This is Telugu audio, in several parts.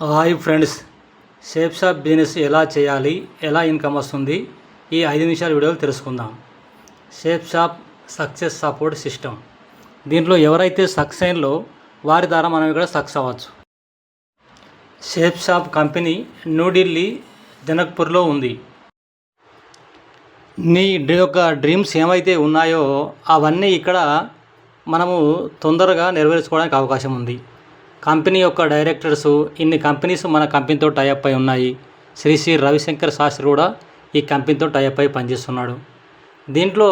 Hi friends, shape shop business ఎలా చేయాలి, ఎలా ఇన్కమ్ వస్తుంది, ఈ 5 నిమిషాల వీడియోలో తెలుసుకుందాం. Shape shop success support system. దీంట్లో ఎవరైతే సక్సెస్ అయినలో వారి ద్వారా మనం ఇక్కడ సక్సెస్ అవ్వచ్చు. షేప్ షాప్ కంపెనీ న్యూఢిల్లీ, జనక్పూర్లో ఉంది. నీ యొక్క డ్రీమ్స్ ఏమైతే ఉన్నాయో అవన్నీ ఇక్కడ మనము తొందరగా నెరవేర్చుకోవడానికి అవకాశం ఉంది. కంపెనీ యొక్క డైరెక్టర్సు, ఇన్ని కంపెనీస్ మన కంపెనీతో టైఅప్ అయి ఉన్నాయి. శ్రీ రవిశంకర్ శాస్త్రి కూడా ఈ కంపెనీతో టైఅప్ అయి పనిచేస్తున్నాడు. దీంట్లో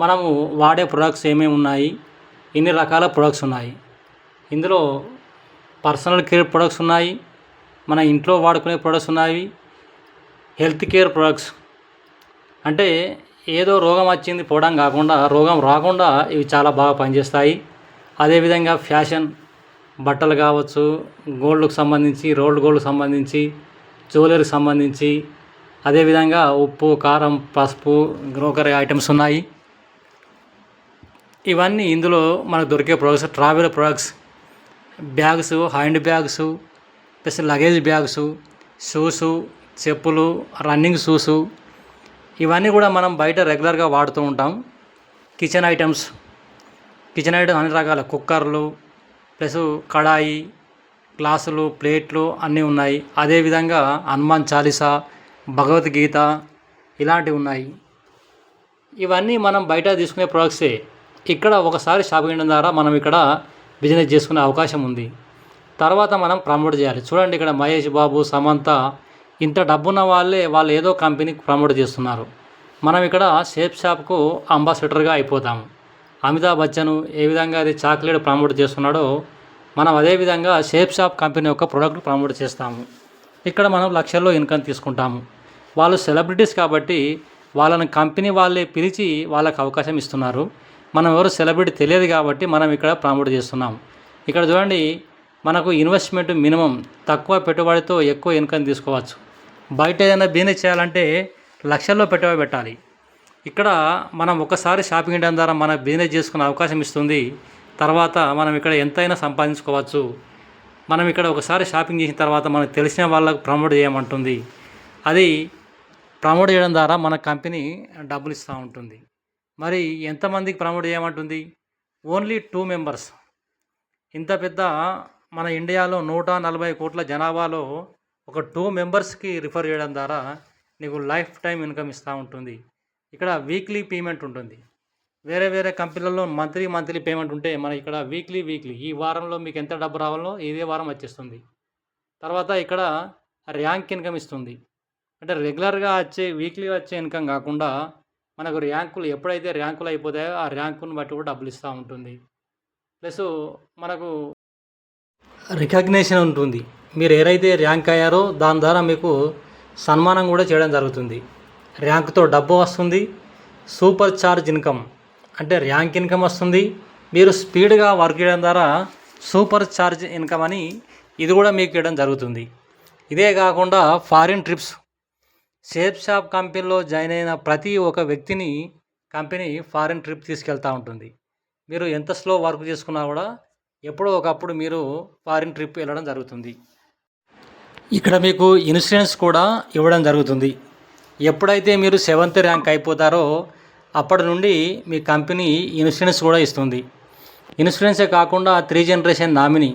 మనము వాడే ప్రొడక్ట్స్ ఏమేమి ఉన్నాయి, ఇన్ని రకాల ప్రొడక్ట్స్ ఉన్నాయి. ఇందులో పర్సనల్ కేర్ ప్రొడక్ట్స్ ఉన్నాయి, మన ఇంట్లో వాడుకునే ప్రొడక్ట్స్ ఉన్నాయి, హెల్త్ కేర్ ప్రొడక్ట్స్. అంటే ఏదో రోగం వచ్చింది పోవడం కాకుండా, రోగం రాకుండా ఇవి చాలా బాగా పనిచేస్తాయి. అదేవిధంగా ఫ్యాషన్ బట్టలు కావచ్చు, గోల్డ్కి సంబంధించి, రోల్డ్ గోల్డ్కి సంబంధించి, జ్యువెలరీకి సంబంధించి, అదేవిధంగా ఉప్పు, కారం, పసుపు, గ్రోకరీ ఐటమ్స్ ఉన్నాయి. ఇవన్నీ ఇందులో మనకు దొరికే products. Travel products, bags, hand bags, plus luggage bags, shoes, చెప్పులు, రన్నింగ్ షూసు, ఇవన్నీ కూడా మనం బయట రెగ్యులర్గా వాడుతూ ఉంటాం. కిచెన్ ఐటమ్స్ అన్ని రకాల కుక్కర్లు, ప్లస్ కడాయి, గ్లాసులు, ప్లేట్లు అన్నీ ఉన్నాయి. అదేవిధంగా హనుమాన్ చాలీసా, భగవద్గీత ఇలాంటివి ఉన్నాయి. ఇవన్నీ మనం బయట తీసుకునే ప్రొడక్ట్సే. ఇక్కడ ఒకసారి షాపింగ్ చేయడం ద్వారా మనం ఇక్కడ బిజినెస్ చేసుకునే అవకాశం ఉంది. తర్వాత మనం ప్రమోట్ చేయాలి. చూడండి, ఇక్కడ మహేష్ బాబు, సమంత, ఇంత డబ్బున్న వాళ్ళు ఏదో కంపెనీకి ప్రమోట్ చేస్తున్నారు. మనం ఇక్కడ షేప్ షాప్కు అంబాసిడర్గా అయిపోతాము. అమితాబ్ బచ్చన్ ఏ విధంగా అది చాక్లెట్ ప్రమోట్ చేస్తున్నాడో మనం అదేవిధంగా షేప్ షాప్ కంపెనీ యొక్క ప్రోడక్ట్ ప్రమోట్ చేస్తాము. ఇక్కడ మనం లక్షల్లో ఇన్కమ్ తీసుకుంటాము. వాళ్ళు సెలబ్రిటీస్ కాబట్టి వాళ్ళని కంపెనీ వాళ్ళే పిలిచి వాళ్ళకి అవకాశం ఇస్తున్నారు. మనం ఎవరు సెలబ్రిటీ తెలియదు కాబట్టి మనం ఇక్కడ ప్రమోట్ చేస్తున్నాము. ఇక్కడ చూడండి, మనకు ఇన్వెస్ట్మెంట్ మినిమం, తక్కువ పెట్టుబడితో ఎక్కువ ఇన్కమ్ తీసుకోవచ్చు. బయట ఏదైనా బిజినెస్ చేయాలంటే లక్షల్లో పెట్టుబడి పెట్టాలి. ఇక్కడ మనం ఒకసారి షాపింగ్ చేయడం ద్వారా మన బిజినెస్ చేసుకునే అవకాశం ఇస్తుంది. తర్వాత మనం ఇక్కడ ఎంతైనా సంపాదించుకోవచ్చు. మనం ఇక్కడ ఒకసారి షాపింగ్ చేసిన తర్వాత మనకు తెలిసిన వాళ్ళకు ప్రమోట్ చేయమంటుంది. అది ప్రమోట్ చేయడం ద్వారా మన కంపెనీ డబ్బులు ఇస్తూ ఉంటుంది. మరి ఎంతమందికి ప్రమోట్ చేయమంటుంది? Only 2 members. ఇంత పెద్ద మన ఇండియాలో 140 కోట్ల జనాభాలో ఒక 2 మెంబర్స్కి రిఫర్ చేయడం ద్వారా నీకు లైఫ్ టైం ఇన్కమ్ ఇస్తూ ఉంటుంది. ఇక్కడ వీక్లీ పేమెంట్ ఉంటుంది. వేరే కంపెనీలలో మంత్లీ పేమెంట్ ఉంటే మన ఇక్కడ వీక్లీ ఈ వారంలో మీకు ఎంత డబ్బు రావాలో ఇదే వారం వచ్చేస్తుంది. తర్వాత ఇక్కడ ర్యాంక్ ఇన్కమ్ ఇస్తుంది. అంటే రెగ్యులర్గా వీక్లీ వచ్చే ఇన్కమ్ కాకుండా మనకు ఎప్పుడైతే ర్యాంకులు అయిపోతాయో ఆ ర్యాంకును బట్టి కూడా డబ్బులు ఇస్తూ ఉంటుంది. ప్లస్ మనకు రికగ్నేషన్ ఉంటుంది. మీరు ఏదైతే ర్యాంక్ అయ్యారో దాని ద్వారా మీకు సన్మానం కూడా చేయడం జరుగుతుంది. ర్యాంక్తో డబ్బు వస్తుంది. సూపర్ చార్జ్ ఇన్కమ్ అంటే ర్యాంక్ ఇన్కమ్ వస్తుంది. మీరు స్పీడ్గా వర్క్ చేయడం ద్వారా సూపర్ చార్జ్ ఇన్కమ్ అని ఇది కూడా మీకు ఇవ్వడం జరుగుతుంది. ఇదే కాకుండా ఫారిన్ ట్రిప్స్. షేప్ షాప్ కంపెనీలో జాయిన్ అయిన ప్రతి ఒక్క వ్యక్తిని కంపెనీ ఫారిన్ ట్రిప్ తీసుకెళ్తూ ఉంటుంది. మీరు ఎంత స్లో వర్క్ చేసుకున్నా కూడా ఎప్పుడో ఒకప్పుడు మీరు ఫారిన్ ట్రిప్ వెళ్ళడం జరుగుతుంది. ఇక్కడ మీకు ఇన్సూరెన్స్ కూడా ఇవ్వడం జరుగుతుంది. ఎప్పుడైతే మీరు 7th ర్యాంక్ అయిపోతారో అప్పటి నుండి మీ కంపెనీ ఇన్సూరెన్స్ కూడా ఇస్తుంది. ఇన్సూరెన్సే కాకుండా 3 జనరేషన్ నామినీ.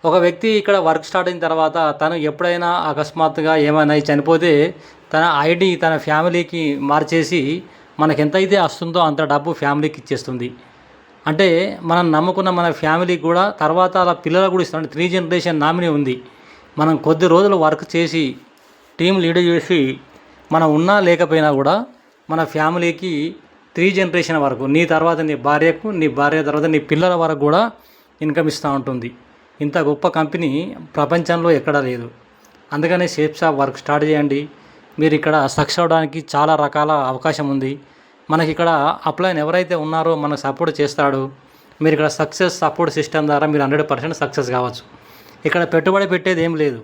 ఒక వ్యక్తి ఇక్కడ వర్క్ స్టార్ట్ అయిన తర్వాత తను ఎప్పుడైనా అకస్మాత్తుగా ఏమైనా చనిపోతే తన ఐడి తన ఫ్యామిలీకి మార్చేసి మనకు ఎంతైతే వస్తుందో అంత డబ్బు ఫ్యామిలీకి ఇచ్చేస్తుంది. అంటే మనం నమ్ముకున్న మన ఫ్యామిలీకి కూడా తర్వాత అలా పిల్లలకు కూడా ఇస్తుంది. 3 జనరేషన్ నామినీ ఉంది. మనం కొద్ది రోజులు వర్క్ చేసి టీం లీడ్ చేసి మనం ఉన్నా లేకపోయినా కూడా మన ఫ్యామిలీకి 3 జనరేషన్ వరకు, నీ తర్వాత నీ భార్యకు, నీ భార్య తర్వాత నీ పిల్లల వరకు కూడా ఇన్కమ్ ఇస్తూ ఉంటుంది. ఇంత గొప్ప కంపెనీ ప్రపంచంలో ఎక్కడా లేదు. అందుకనే షేప్ షాప్ వర్క్ స్టార్ట్ చేయండి. మీరు ఇక్కడ సక్సెస్ అవడానికి చాలా రకాల అవకాశం ఉంది. మనకి ఇక్కడ అప్లైన్ ఎవరైతే ఉన్నారో మనకు సపోర్ట్ చేస్తాడు. మీరు ఇక్కడ సక్సెస్ సపోర్ట్ సిస్టమ్ ద్వారా మీరు 100% సక్సెస్ కావచ్చు. ఇక్కడ పెట్టుబడి పెట్టేది ఏం లేదు.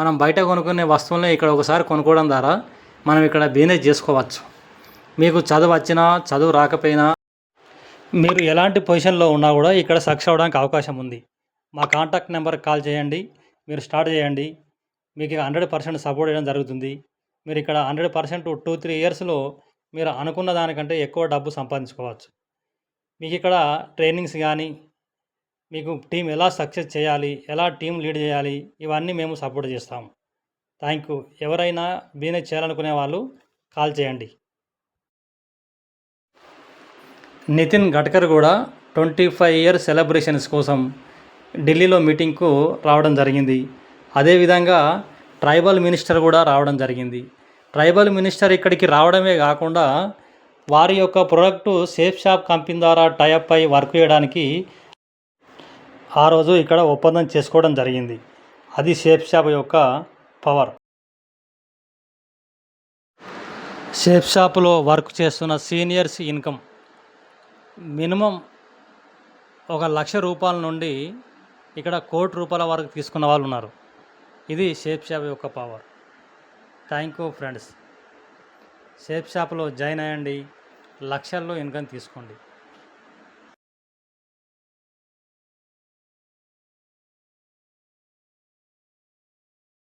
మనం బయట కొనుక్కునే వస్తువులనే ఇక్కడ ఒకసారి కొనుక్కోవడం ద్వారా మనం ఇక్కడ బిజినెస్ చేసుకోవచ్చు. మీకు చదువు వచ్చినా చదువు రాకపోయినా మీరు ఎలాంటి పొజిషన్లో ఉన్నా కూడా ఇక్కడ సక్సెస్ అవ్వడానికి అవకాశం ఉంది. మా కాంటాక్ట్ నెంబర్కి కాల్ చేయండి. మీరు స్టార్ట్ చేయండి. మీకు 100% సపోర్ట్ చేయడం జరుగుతుంది. మీరు ఇక్కడ 100% 2-3 ఇయర్స్‌లో మీరు అనుకున్న దానికంటే ఎక్కువ డబ్బు సంపాదించుకోవచ్చు. మీకు ఇక్కడ ట్రైనింగ్స్ గానీ, మీకు టీమ్ ఎలా సక్సెస్ చేయాలి, ఎలా టీమ్ లీడ్ చేయాలి, ఇవన్నీ మేము సపోర్ట్ చేస్తాము. Thank you. ఎవరైనా బిజినెస్ చేయాలనుకునే వాళ్ళు కాల్ చేయండి. నితిన్ గడ్కర్ కూడా 25 ఇయర్స్ సెలబ్రేషన్స్ కోసం ఢిల్లీలో మీటింగ్కు రావడం జరిగింది. అదేవిధంగా ట్రైబల్ మినిస్టర్ కూడా రావడం జరిగింది. ట్రైబల్ మినిస్టర్ ఇక్కడికి రావడమే కాకుండా వారి యొక్క ప్రోడక్టు సేఫ్ షాప్ కంపెనీ ద్వారా టైఅప్ అయి వర్క్ చేయడానికి ఆ రోజు ఇక్కడ ఒప్పందం చేసుకోవడం జరిగింది. అది సేఫ్ షాప్ యొక్క పవర్. సేఫ్ షాప్లో వర్క్ చేస్తున్న సీనియర్స్ ఇన్కమ్ మినిమం 1,00,000 రూపాయల నుండి ఇక్కడ 1,00,00,000 రూపాయల వరకు తీసుకున్న వాళ్ళు ఉన్నారు. ఇది సేఫ్ షాప్ యొక్క power. Thank you friends. Safe షాప్లో జాయిన్ అయ్యండి, లక్షల్లో ఇన్కమ్ తీసుకోండి.